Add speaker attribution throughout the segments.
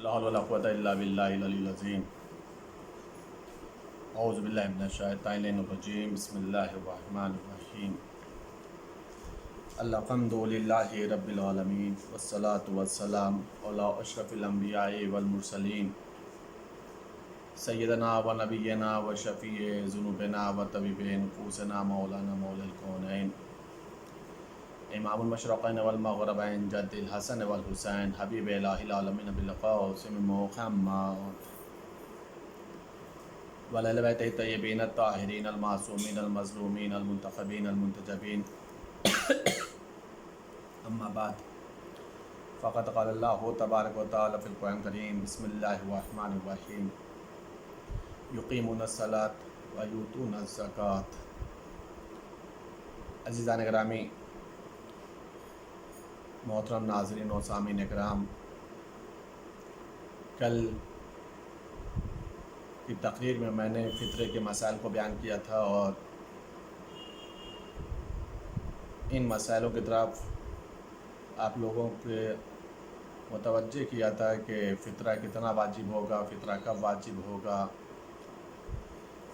Speaker 1: لا حول ولا قوة إلا بالله العلي العظيم أعوذ بالله من الشيطان الرجيم بسم الله الرحمن الرحيم الحمد لله رب العالمين والصلاة والسلام على أشرف الأنبياء والمرسلين سيدنا ونبينا وشفيع ذنوبنا وطبيب نفوسنا مولانا مولى الكونين امام المشرقین والمغربین جد الحسن والحسین حبیب الہ العالمین بالقاسم محمد وعلی بیتہ الطیبین الطاہرین المعصومین المظلومین المنتخبین المنتجبین اما بعد فقد قال اللہ تبارک و تعالی فی القرآن الکریم بسم اللہ الرحمن الرحیم یقیمون الصلاۃ ویؤتون الزکوٰۃ۔ عزیزان گرامی، محترم ناظرین و سامعین اکرام، کل کی تقریر میں نے فطرے کے مسائل کو بیان کیا تھا اور ان مسائلوں کی طرف آپ لوگوں کے متوجہ کیا تھا کہ فطرہ کتنا واجب ہوگا، فطرہ کب واجب ہوگا،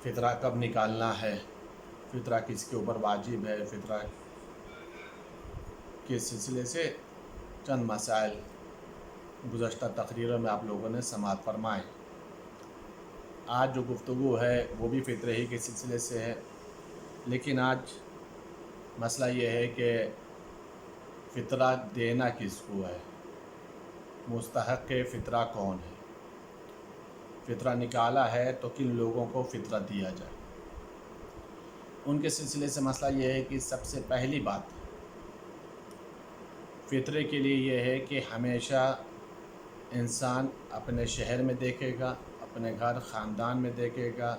Speaker 1: فطرہ کب نکالنا ہے، فطرہ کس کے اوپر واجب ہے، فطرہ کے سلسلے سے چند مسائل گزشتہ تقریروں میں آپ لوگوں نے سماعت فرمائے۔ آج جو گفتگو ہے وہ بھی فطرے ہی کے سلسلے سے ہے، لیکن آج مسئلہ یہ ہے کہ فطرہ دینا کس کو ہے، مستحق فطرہ کون ہے، فطرہ نکالا ہے تو کن لوگوں کو فطرہ دیا جائے۔ ان کے سلسلے سے مسئلہ یہ ہے کہ سب سے پہلی بات فطرے کے لیے یہ ہے کہ ہمیشہ انسان اپنے شہر میں دیکھے گا، اپنے گھر خاندان میں دیکھے گا،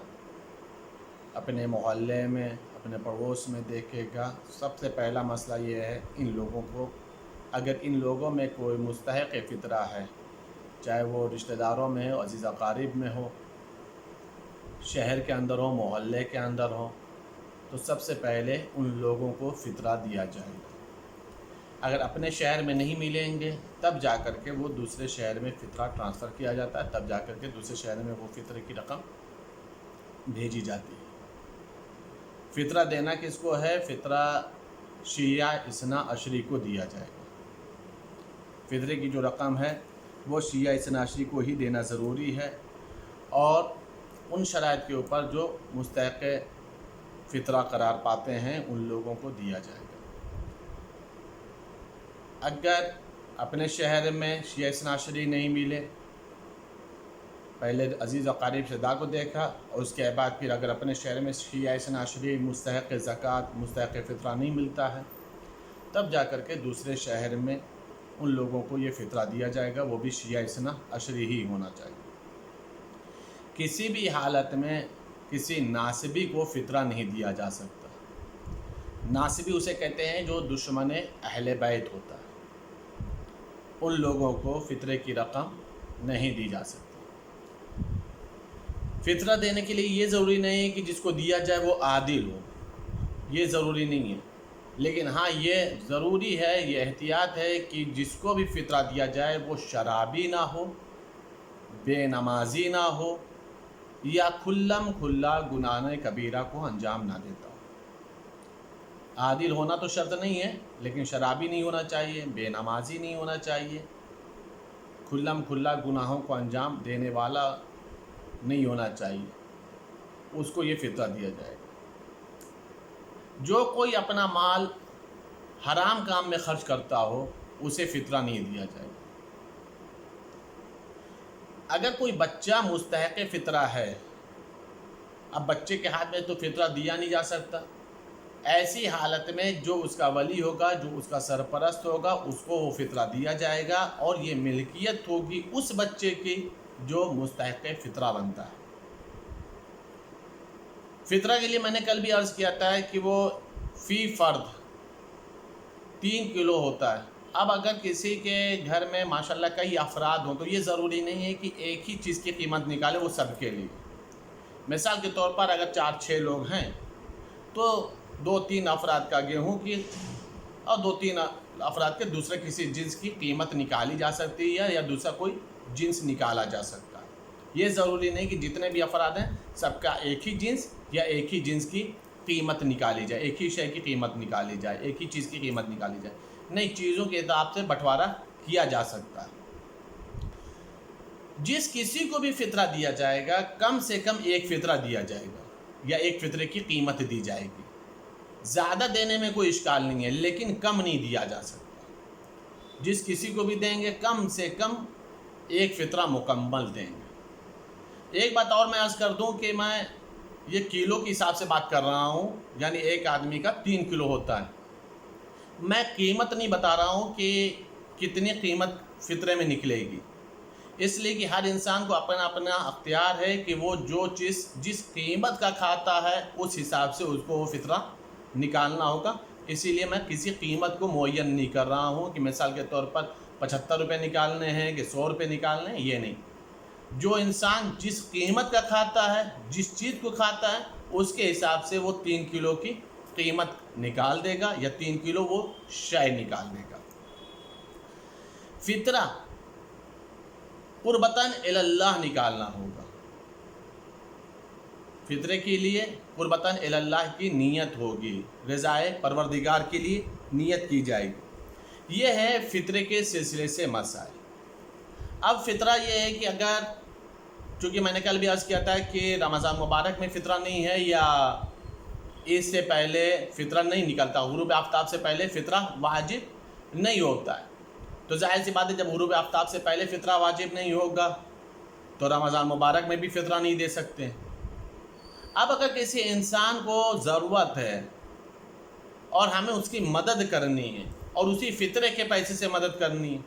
Speaker 1: اپنے محلے میں، اپنے پڑوس میں دیکھے گا۔ سب سے پہلا مسئلہ یہ ہے ان لوگوں کو، اگر ان لوگوں میں کوئی مستحق فطرہ ہے، چاہے وہ رشتہ داروں میں ہو، عزیز اقارب میں ہو، شہر کے اندر ہو، محلے کے اندر ہو، تو سب سے پہلے ان لوگوں کو فطرہ دیا جائے گا۔ اگر اپنے شہر میں نہیں ملیں گے تب جا کر کے وہ دوسرے شہر میں فطرہ ٹرانسفر کیا جاتا ہے، تب جا کر کے دوسرے شہر میں وہ فطرے کی رقم بھیجی جاتی ہے۔ فطرہ دینا کس کو ہے؟ فطرہ شیعہ اثنا عشری کو دیا جائے گا۔ فطرے کی جو رقم ہے وہ شیعہ اثنا عشری کو ہی دینا ضروری ہے، اور ان شرائط کے اوپر جو مستحق فطرہ قرار پاتے ہیں ان لوگوں کو دیا جائے گا۔ اگر اپنے شہر میں شیعہ اثنا عشری نہیں ملے، پہلے عزیز اقارب شدہ کو دیکھا اور اس کے بعد پھر اگر اپنے شہر میں شیعہ اثنا عشری مستحق زکوٰۃ، مستحق فطرہ نہیں ملتا ہے، تب جا کر کے دوسرے شہر میں ان لوگوں کو یہ فطرہ دیا جائے گا، وہ بھی شیعہ اثنا عشری ہی ہونا چاہیے۔ کسی بھی حالت میں کسی ناسبی کو فطرہ نہیں دیا جا سکتا۔ ناسبی اسے کہتے ہیں جو دشمن اہل بیت ہوتا ہے، ان لوگوں کو فطرے کی رقم نہیں دی جا سکتی۔ فطرہ دینے کے لیے یہ ضروری نہیں ہے کہ جس کو دیا جائے وہ عادل ہو، یہ ضروری نہیں ہے، لیکن ہاں یہ ضروری ہے، یہ احتیاط ہے کہ جس کو بھی فطرہ دیا جائے وہ شرابی نہ ہو، بے نمازی نہ ہو، یا کھلا گناہ کبیرہ کو انجام نہ دیتا ہو۔ عادل ہونا تو شرط نہیں ہے، لیکن شرابی نہیں ہونا چاہیے، بے نمازی نہیں ہونا چاہیے، کھلا گناہوں کو انجام دینے والا نہیں ہونا چاہیے، اس کو یہ فطرہ دیا جائے گا۔ جو کوئی اپنا مال حرام کام میں خرچ کرتا ہو اسے فطرہ نہیں دیا جائے گا۔ اگر کوئی بچہ مستحق فطرہ ہے، اب بچے کے ہاتھ میں تو فطرہ دیا نہیں جا سکتا، ایسی حالت میں جو اس کا ولی ہوگا، جو اس کا سرپرست ہوگا، اس کو وہ فطرہ دیا جائے گا، اور یہ ملکیت ہوگی اس بچے کی جو مستحق فطرہ بنتا ہے۔ فطرہ کے لیے میں نے کل بھی عرض کیا تھا کہ وہ فی فرد 3 کلو ہوتا ہے۔ اب اگر کسی کے گھر میں ماشاءاللہ کئی افراد ہوں تو یہ ضروری نہیں ہے کہ ایک ہی چیز کی قیمت نکالے وہ سب کے لیے۔ مثال کے طور پر اگر 4-6 لوگ ہیں تو 2-3 افراد کا گیہوں کی اور 2-3 افراد کے دوسرے کسی جنس کی قیمت نکالی جا سکتی ہے، یا دوسرا کوئی جنس نکالا جا سکتا ہے۔ یہ ضروری نہیں کہ جتنے بھی افراد ہیں سب کا ایک ہی جنس یا ایک ہی جنس کی قیمت نکالی جائے، ایک ہی شے کی قیمت نکالی جائے، ایک ہی چیز کی قیمت نکالی جائے، نہیں، چیزوں کے اعتبار سے بٹوارا کیا جا سکتا ہے۔ جس کسی کو بھی فطرہ دیا جائے گا کم سے کم ایک فطرہ دیا جائے گا یا ایک فطرے کی قیمت دی جائے گی۔ زیادہ دینے میں کوئی اشکال نہیں ہے، لیکن کم نہیں دیا جا سکتا۔ جس کسی کو بھی دیں گے کم سے کم ایک فطرہ مکمل دیں گے۔ ایک بات اور میں عرض کر دوں کہ میں یہ کلو کے حساب سے بات کر رہا ہوں، یعنی ایک آدمی کا 3 کلو ہوتا ہے۔ میں قیمت نہیں بتا رہا ہوں کہ کتنی قیمت فطرے میں نکلے گی، اس لیے کہ ہر انسان کو اپنا اپنا اختیار ہے کہ وہ جو چیز جس قیمت کا کھاتا ہے اس حساب سے اس کو وہ فطرہ نکالنا ہوگا۔ اسی لیے میں کسی قیمت کو معین نہیں کر رہا ہوں کہ مثال کے طور پر 75 روپے نکالنے ہیں کہ 100 روپے نکالنے ہیں، یہ نہیں۔ جو انسان جس قیمت کا کھاتا ہے، جس چیز کو کھاتا ہے، اس کے حساب سے وہ 3 کلو کی قیمت نکال دے گا یا 3 کلو وہ شے نکال دے گا۔ فطرہ قربتاً اللہ نکالنا ہوگا۔ فطرے کے لیے قربتاً اللہ کی نیت ہوگی، رضائے پروردگار کے لیے نیت کی جائے گی۔ یہ ہے فطرے کے سلسلے سے مسائل۔ اب فطرہ یہ ہے کہ اگر، چونکہ میں نے کل بھی عرض کیا تھا کہ رمضان مبارک میں فطرہ نہیں ہے یا عید سے پہلے فطرہ نہیں نکلتا، غروب آفتاب سے پہلے فطرہ واجب نہیں ہوتا ہے، تو ظاہر سی بات ہے جب غروب آفتاب سے پہلے فطرہ واجب نہیں ہوگا تو رمضان مبارک میں بھی فطرہ نہیں دے سکتے۔ اب اگر کسی انسان کو ضرورت ہے اور ہمیں اس کی مدد کرنی ہے اور اسی فطرے کے پیسے سے مدد کرنی ہے،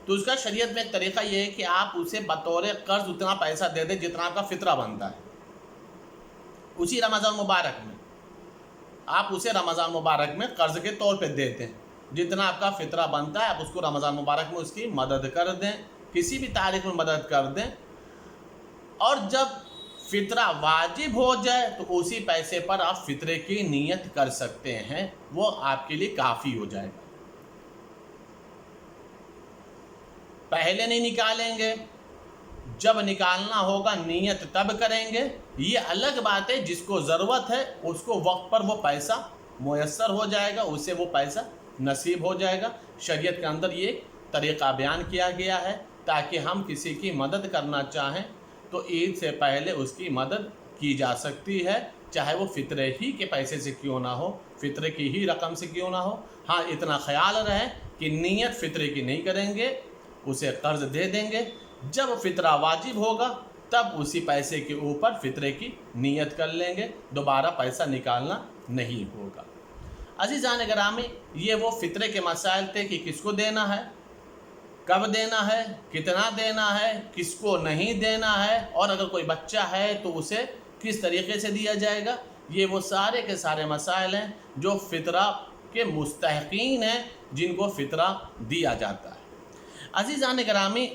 Speaker 1: تو اس کا شریعت میں ایک طریقہ یہ ہے کہ آپ اسے بطور قرض اتنا پیسہ دے دیں جتنا آپ کا فطرہ بنتا ہے۔ اسی رمضان مبارک میں آپ اسے رمضان مبارک میں قرض کے طور پہ دیتے ہیں، جتنا آپ کا فطرہ بنتا ہے آپ اس کو رمضان مبارک میں اس کی مدد کر دیں، کسی بھی تاریخ میں مدد کر دیں، اور جب فطرہ واجب ہو جائے تو اسی پیسے پر آپ فطرے کی نیت کر سکتے ہیں، وہ آپ کے لیے کافی ہو جائے گا۔ پہلے نہیں نکالیں گے، جب نکالنا ہوگا نیت تب کریں گے، یہ الگ بات ہے۔ جس کو ضرورت ہے اس کو وقت پر وہ پیسہ میسر ہو جائے گا، اسے وہ پیسہ نصیب ہو جائے گا۔ شریعت کے اندر یہ طریقہ بیان کیا گیا ہے تاکہ ہم کسی کی مدد کرنا چاہیں تو عید سے پہلے اس کی مدد کی جا سکتی ہے، چاہے وہ فطرے ہی کے پیسے سے کیوں نہ ہو، فطرے کی ہی رقم سے کیوں نہ ہو۔ ہاں اتنا خیال رہے کہ نیت فطرے کی نہیں کریں گے، اسے قرض دے دیں گے، جب فطرہ واجب ہوگا تب اسی پیسے کے اوپر فطرے کی نیت کر لیں گے، دوبارہ پیسہ نکالنا نہیں ہوگا۔ عزیزان گرامی، یہ وہ فطرے کے مسائل تھے کہ کس کو دینا ہے، کب دینا ہے، کتنا دینا ہے، کس کو نہیں دینا ہے، اور اگر کوئی بچہ ہے تو اسے کس طریقے سے دیا جائے گا۔ یہ وہ سارے کے سارے مسائل ہیں جو فطرہ کے مستحقین ہیں، جن کو فطرہ دیا جاتا ہے۔ عزیزان گرامی،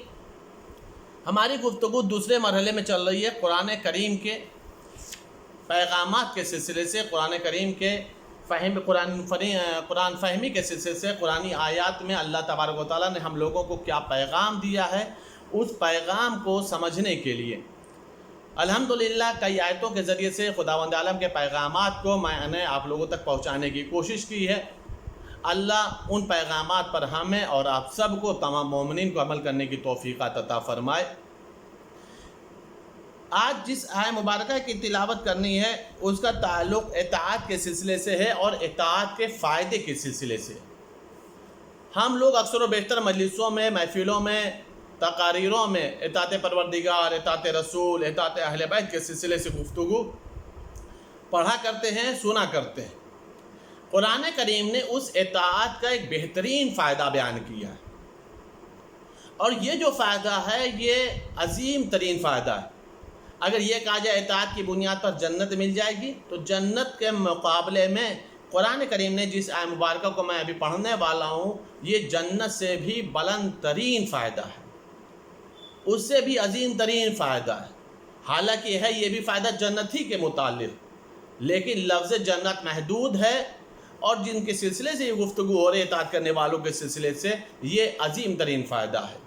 Speaker 1: ہماری گفتگو دوسرے مرحلے میں چل رہی ہے قرآن کریم کے پیغامات کے سلسلے سے، قرآن کریم کے قرآن فہمی کے سلسلے سے، قرآنی آیات میں اللہ تبارک و تعالیٰ نے ہم لوگوں کو کیا پیغام دیا ہے، اس پیغام کو سمجھنے کے لیے الحمدللہ کئی آیتوں کے ذریعے سے خداوند عالم کے پیغامات کو میں نے آپ لوگوں تک پہنچانے کی کوشش کی ہے۔ اللہ ان پیغامات پر ہمیں اور آپ سب کو، تمام مومنین کو عمل کرنے کی توفیق عطا فرمائے۔ آج جس آیہ مبارکہ کی تلاوت کرنی ہے اس کا تعلق اطاعت کے سلسلے سے ہے اور اطاعت کے فائدے کے سلسلے سے۔ ہم لوگ اکثر و بیشتر مجلسوں میں، محفلوں میں، تقاریروں میں اطاعت پروردگار، اطاعت رسول، اطاعت اہل بیت کے سلسلے سے گفتگو پڑھا کرتے ہیں، سنا کرتے ہیں۔ قرآن کریم نے اس اطاعت کا ایک بہترین فائدہ بیان کیا ہے، اور یہ جو فائدہ ہے یہ عظیم ترین فائدہ ہے۔ اگر یہ کہا جائے اطاعت کی بنیاد پر جنت مل جائے گی، تو جنت کے مقابلے میں قرآن کریم نے جس آیہ مبارکہ کو میں ابھی پڑھنے والا ہوں، یہ جنت سے بھی بلند ترین فائدہ ہے، اس سے بھی عظیم ترین فائدہ ہے۔ حالانکہ ہے یہ بھی فائدہ جنت ہی کے متعلق، لیکن لفظ جنت محدود ہے، اور جن کے سلسلے سے یہ گفتگو ہو رہی ہے اطاعت کرنے والوں کے سلسلے سے، یہ عظیم ترین فائدہ ہے۔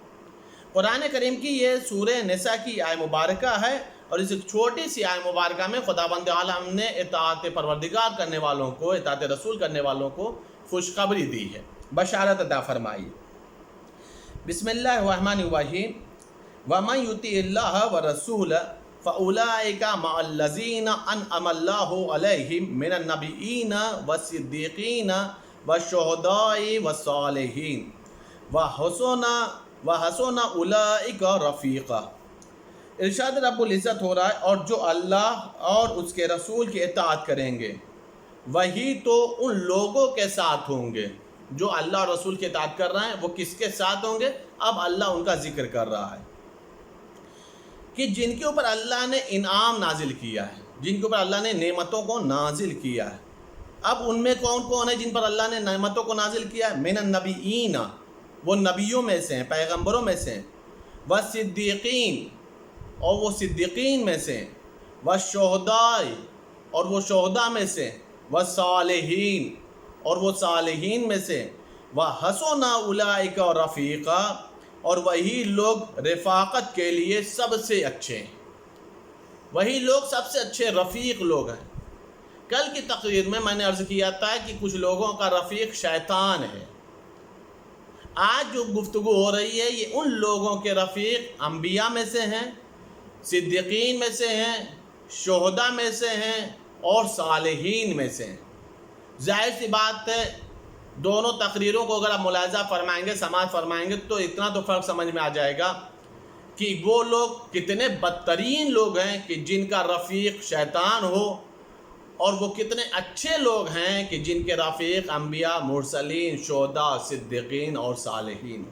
Speaker 1: قرآن کریم کی یہ سورہ نساء کی آیہ مبارکہ ہے، اور اس چھوٹی سی آیہ مبارکہ میں خداوند عالم نے اطاعت پروردگار کرنے والوں کو، اطاعت رسول کرنے والوں کو خوشخبری دی ہے، بشارت عطا فرمائی۔ بسم اللہ الرحمن الرحیم، وَمَن يُطِعِ اللَّهَ وَرَسُولَهُ فَأُولَٰئِكَ مَعَ الَّذِينَ أَنْعَمَ اللَّهُ عَلَيْهِم مِّنَ النَّبِيِّينَ وَالصِّدِّيقِينَ وَالشُّهَدَاءِ وَالصَّالِحِينَ وَحَسُنَ أُولَٰئِكَ رَفِیقًا۔ ارشاد رب العزت ہو رہا ہے، اور جو اللہ اور اس کے رسول کی اطاعت کریں گے وہی تو ان لوگوں کے ساتھ ہوں گے۔ جو اللہ اور رسول کی اطاعت کر رہے ہیں وہ کس کے ساتھ ہوں گے؟ اب اللہ ان کا ذکر کر رہا ہے کہ جن کے اوپر اللہ نے انعام نازل کیا ہے، جن کے اوپر اللہ نے نعمتوں کو نازل کیا ہے۔ اب ان میں کون کون ہے جن پر اللہ نے نعمتوں کو نازل کیا ہے؟ من النبیین، وہ نبیوں میں سے ہیں، پیغمبروں میں سے ہیں، والصدیقین، اور وہ صدیقین میں سے ہیں، والشہداء، اور وہ شہداء میں سے، والصالحین، اور وہ صالحین میں سے، وحسن اولئک رفیقا، اور وہی لوگ رفاقت کے لیے سب سے اچھے ہیں، وہی لوگ سب سے اچھے رفیق لوگ ہیں۔ کل کی تقریر میں نے عرض کیا تھا کہ کچھ لوگوں کا رفیق شیطان ہے۔ آج جو گفتگو ہو رہی ہے یہ ان لوگوں کے رفیق انبیاء میں سے ہیں، صدیقین میں سے ہیں، شہداء میں سے ہیں، اور صالحین میں سے ہیں۔ ظاہر سی بات ہے، دونوں تقریروں کو اگر آپ ملاحظہ فرمائیں گے، سماعت فرمائیں گے، تو اتنا تو فرق سمجھ میں آ جائے گا کہ وہ لوگ کتنے بدترین لوگ ہیں کہ جن کا رفیق شیطان ہو، اور وہ کتنے اچھے لوگ ہیں کہ جن کے رفیق انبیاء، مرسلین، شہداء، صدیقین اور صالحین۔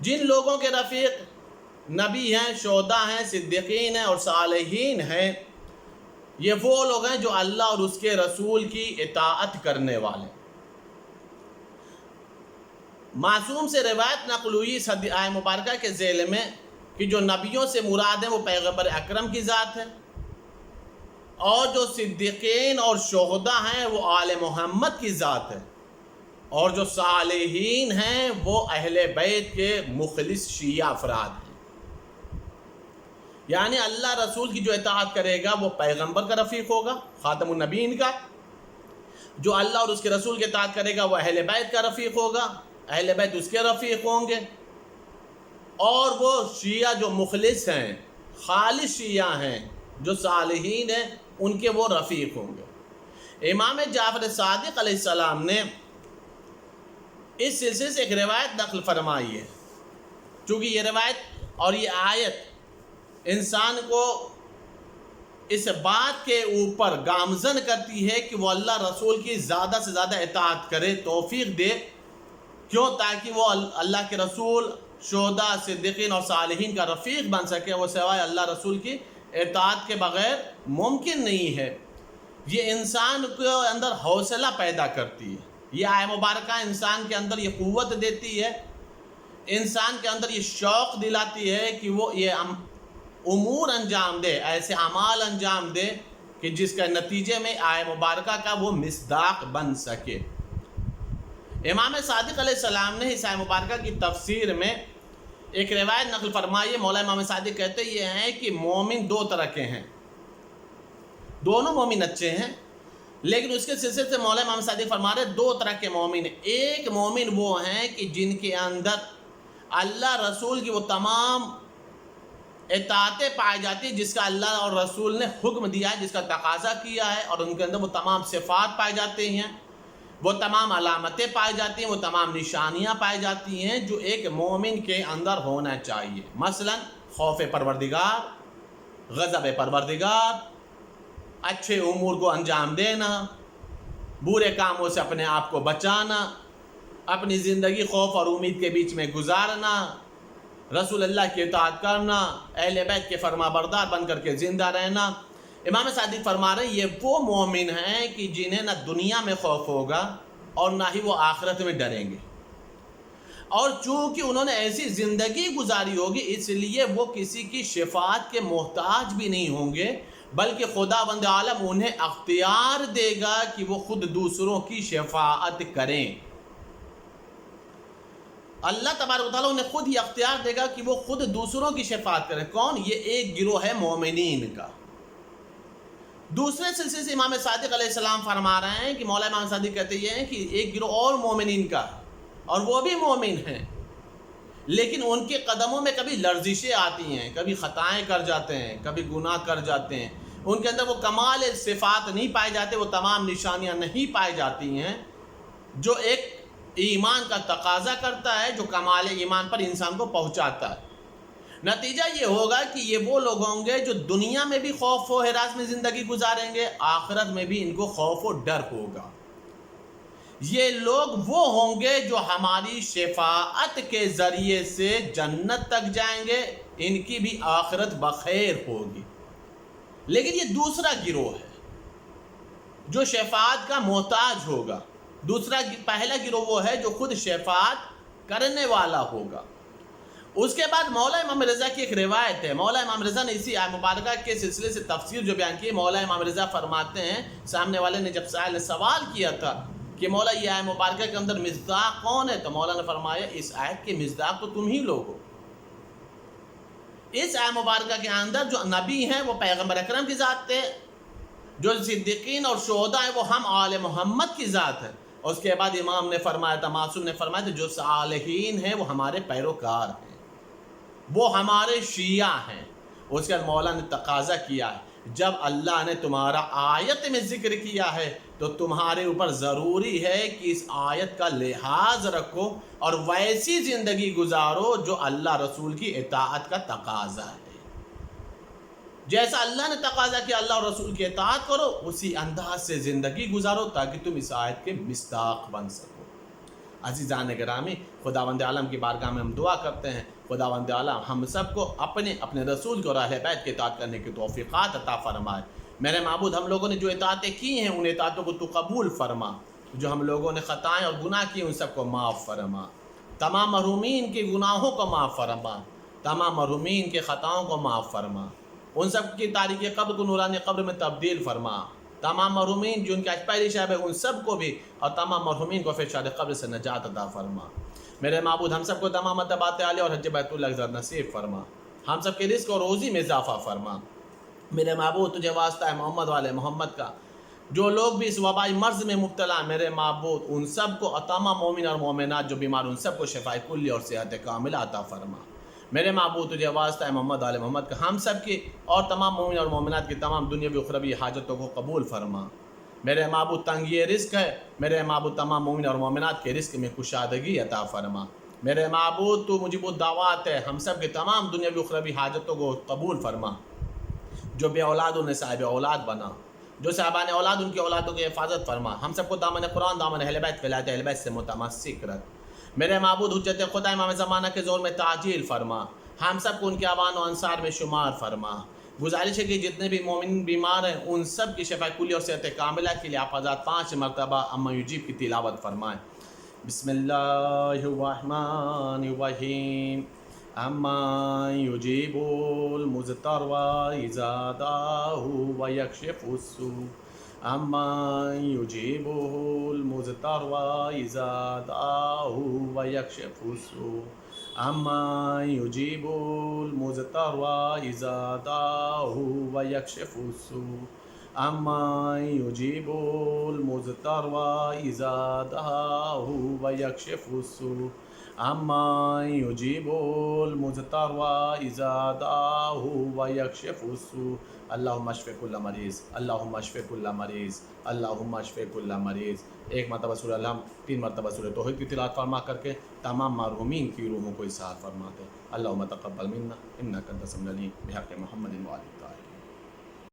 Speaker 1: جن لوگوں کے رفیق نبی ہیں، شہداء ہیں، صدیقین ہیں اور صالحین ہیں، یہ وہ لوگ ہیں جو اللہ اور اس کے رسول کی اطاعت کرنے والے۔ معصوم سے روایت نقل ہوئی اس آیہ مبارکہ کے ذیل میں کہ جو نبیوں سے مراد ہیں وہ پیغمبر اکرم کی ذات ہے، اور جو صدیقین اور شہداء ہیں وہ آل محمد کی ذات ہے، اور جو صالحین ہیں وہ اہل بیت کے مخلص شیعہ افراد ہیں۔ یعنی اللہ رسول کی جو اطاعت کرے گا وہ پیغمبر کا رفیق ہوگا، خاتم النبیین کا۔ جو اللہ اور اس کے رسول کی اطاعت کرے گا وہ اہل بیت کا رفیق ہوگا، اہل بیت اس کے رفیق ہوں گے، اور وہ شیعہ جو مخلص ہیں، خالص شیعہ ہیں، جو صالحین ہیں، ان کے وہ رفیق ہوں گے۔ امام جعفر صادق علیہ السلام نے اس سلسلے سے ایک روایت نقل فرمائی ہے۔ چونکہ یہ روایت اور یہ آیت انسان کو اس بات کے اوپر گامزن کرتی ہے کہ وہ اللہ رسول کی زیادہ سے زیادہ اطاعت کرے، توفیق دے۔ کیوں؟ تاکہ وہ اللہ کے رسول، شہداء، صدیقین اور صالحین کا رفیق بن سکے۔ وہ سوائے اللہ رسول کی اطاعت کے بغیر ممکن نہیں ہے۔ یہ انسان کے اندر حوصلہ پیدا کرتی ہے، یہ آیہ مبارکہ انسان کے اندر یہ قوت دیتی ہے، انسان کے اندر یہ شوق دلاتی ہے کہ وہ یہ امور انجام دے، ایسے اعمال انجام دے کہ جس کا نتیجے میں آیہ مبارکہ کا وہ مصداق بن سکے۔ امام صادق علیہ السلام نے اس آیہ مبارکہ کی تفسیر میں ایک روایت نقل فرمائی ہے۔ مولا امام صادق کہتے یہ ہیں کہ مومن دو طرح کے ہیں، دونوں مومن اچھے ہیں، لیکن اس کے سلسلے سے مولا امام صادق فرما رہے دو طرح کے مومن ہیں۔ ایک مومن وہ ہیں کہ جن کے اندر اللہ رسول کی وہ تمام اطاعتیں پائی جاتی ہیں جس کا اللہ اور رسول نے حکم دیا ہے، جس کا تقاضا کیا ہے، اور ان کے اندر وہ تمام صفات پائی جاتے ہیں، وہ تمام علامتیں پائی جاتی ہیں، وہ تمام نشانیاں پائی جاتی ہیں جو ایک مومن کے اندر ہونا چاہیے۔ مثلا خوف پروردگار، غضب پروردگار، اچھے امور کو انجام دینا، برے کاموں سے اپنے آپ کو بچانا، اپنی زندگی خوف اور امید کے بیچ میں گزارنا، رسول اللہ کی اطاعت کرنا، اہل بیت کے فرما بردار بن کر کے زندہ رہنا۔ امام صادق فرما رہے ہیں یہ وہ مومن ہیں کہ جنہیں نہ دنیا میں خوف ہوگا اور نہ ہی وہ آخرت میں ڈریں گے، اور چونکہ انہوں نے ایسی زندگی گزاری ہوگی اس لیے وہ کسی کی شفاعت کے محتاج بھی نہیں ہوں گے، بلکہ خداوند عالم انہیں اختیار دے گا کہ وہ خود دوسروں کی شفاعت کریں۔ اللہ تبارک و تعالیٰ انہیں خود ہی اختیار دے گا کہ وہ خود دوسروں کی شفاعت کریں. کون؟ یہ ایک گروہ ہے مومنین کا. دوسرے سلسلے سے امام صادق علیہ السلام فرما رہے ہیں کہ مولا امام صادق کہتے یہ ہیں کہ ایک گروہ اور مومنین کا ہے اور وہ بھی مومن ہیں، لیکن ان کے قدموں میں کبھی لرزشیں آتی ہیں، کبھی خطائیں کر جاتے ہیں، کبھی گناہ کر جاتے ہیں، ان کے اندر وہ کمال صفات نہیں پائے جاتے، وہ تمام نشانیاں نہیں پائی جاتی ہیں جو ایک ایمان کا تقاضا کرتا ہے، جو کمال ایمان پر انسان کو پہنچاتا ہے. نتیجہ یہ ہوگا کہ یہ وہ لوگ ہوں گے جو دنیا میں بھی خوف و ہراس میں زندگی گزاریں گے، آخرت میں بھی ان کو خوف و ڈر ہوگا. یہ لوگ وہ ہوں گے جو ہماری شفاعت کے ذریعے سے جنت تک جائیں گے، ان کی بھی آخرت بخیر ہوگی. لیکن یہ دوسرا گروہ ہے جو شفاعت کا محتاج ہوگا. پہلا گروہ وہ ہے جو خود شفاعت کرنے والا ہوگا. اس کے بعد مولا امام رضا کی ایک روایت ہے. مولا امام رضا نے اسی آیت مبارکہ کے سلسلے سے تفسیر جو بیان کی، مولا امام رضا فرماتے ہیں، سامنے والے نے جب سائل نے سوال کیا تھا کہ مولا یہ آیت مبارکہ کے اندر مصداق کون ہے، تو مولا نے فرمایا اس آیت کے مصداق تو تم ہی لوگ ہو. اس آیت مبارکہ کے اندر جو نبی ہیں وہ پیغمبر اکرم کی ذات تھے، جو صدیقین اور شہداء ہیں وہ ہم آل محمد کی ذات ہے. اور اس کے بعد امام نے فرمایا تھا، معصوم نے فرمایا تھا، جو صالحین ہیں وہ ہمارے پیروکار ہیں، وہ ہمارے شیعہ ہیں. اس کے بعد مولا نے تقاضا کیا ہے جب اللہ نے تمہارا آیت میں ذکر کیا ہے تو تمہارے اوپر ضروری ہے کہ اس آیت کا لحاظ رکھو اور ویسی زندگی گزارو جو اللہ رسول کی اطاعت کا تقاضا ہے. جیسا اللہ نے تقاضا کیا اللہ اور رسول کی اطاعت کرو، اسی انداز سے زندگی گزارو تاکہ تم اس آیت کے مصداق بن سکو. عزیزان گرامی، خداوند عالم کی بارگاہ میں ہم دعا کرتے ہیں، خداوند عالم ہم سب کو اپنے رسول کو اور اہل بیت کی اطاعت کرنے کی توفیقات عطا فرمائے. میرے معبود، ہم لوگوں نے جو اطاعتیں کی ہیں ان اطاعتوں کو تو قبول فرما. جو ہم لوگوں نے خطائیں اور گناہ کی ان سب کو معاف فرما. تمام محرومین کے گناہوں کو معاف فرما، تمام محرومین کے خطاؤں کو معاف فرما. ان سب کی تاریخ قبر کو نورانی قبر میں تبدیل فرما. تمام محرومین جو ان کے آج پہلی شب ہے ان سب کو بھی، اور تمام محرومین کو فشار قبر سے نجات عطا فرما. میرے معبود، ہم سب کو تمام مرتبات عالیہ اور حج بیت اللہ کی نصیب فرما. ہم سب کے رزق اور روزی میں اضافہ فرما. میرے معبود، تجھے واسطہ ہے محمد والے محمد کا، جو لوگ بھی اس وبائی مرض میں مبتلا ہیں میرے معبود ان سب کو، تمام مومن اور مومنات جو بیمار ان سب کو شفاء کلی اور صحت کاملہ عطا فرما. میرے معبود، تجھے واسطہ ہے محمد والے محمد کا، ہم سب کی اور تمام مومن اور مومنات کی تمام دنیاوی و اخروی حاجتوں کو قبول فرما. میرے معبود، تنگی رزق ہے، میرے معبود تمام مومن اور مومنات کے رزق میں کشادگی عطا فرما. میرے معبود، تو مجیب الدعوات ہے، ہم سب کے تمام دنیاوی و اخروی حاجتوں کو قبول فرما. جو بے اولاد انہیں صاحب اولاد بنا، جو صاحبان اولاد ان کی اولادوں کی حفاظت فرما. ہم سب کو دامن قرآن، دامن اہل بیت، ولایت اہل بیت سے متمسک رکھ. میرے معبود، حجت خدا امام زمانہ کے زور میں تعجیل فرما. ہم سب کو ان کے اوان و انصار میں شمار فرما. گزارش ہے کہ جتنے بھی مومن بیمار ہیں ان سب کی شفا کلی اور صحت کاملہ کے لیے آپ حضرات 5 مرتبہ اما یجیب کی تلاوت فرمائیں. بسم اللہ الرحمن الرحیم. اما یجیب المضطر اذا دعاه ویکشف السوء. اما یجیب المضطر اذا دعاه ویکشف السوء. اما یجیب المضطر اذا دعاه ویکشف السوء. اما یجیب المضطر اذا دعاه ویکشف السوء. اما یجیب المضطر اذا دعاه ویکشف السوء. اللہم اشف کل مریض، اللہم اشف کل مریض، اللہم اشف کل مریض. ایک مرتبہ سورہ الحمد، 3 مرتبہ سورہ توحید کی تلاوت فرما کر کے تمام مرحومین کی روحوں کو اصحار فرماتے. اللہم تقبل منا انک انت السمیع العلیم بحق محمد و آلہ.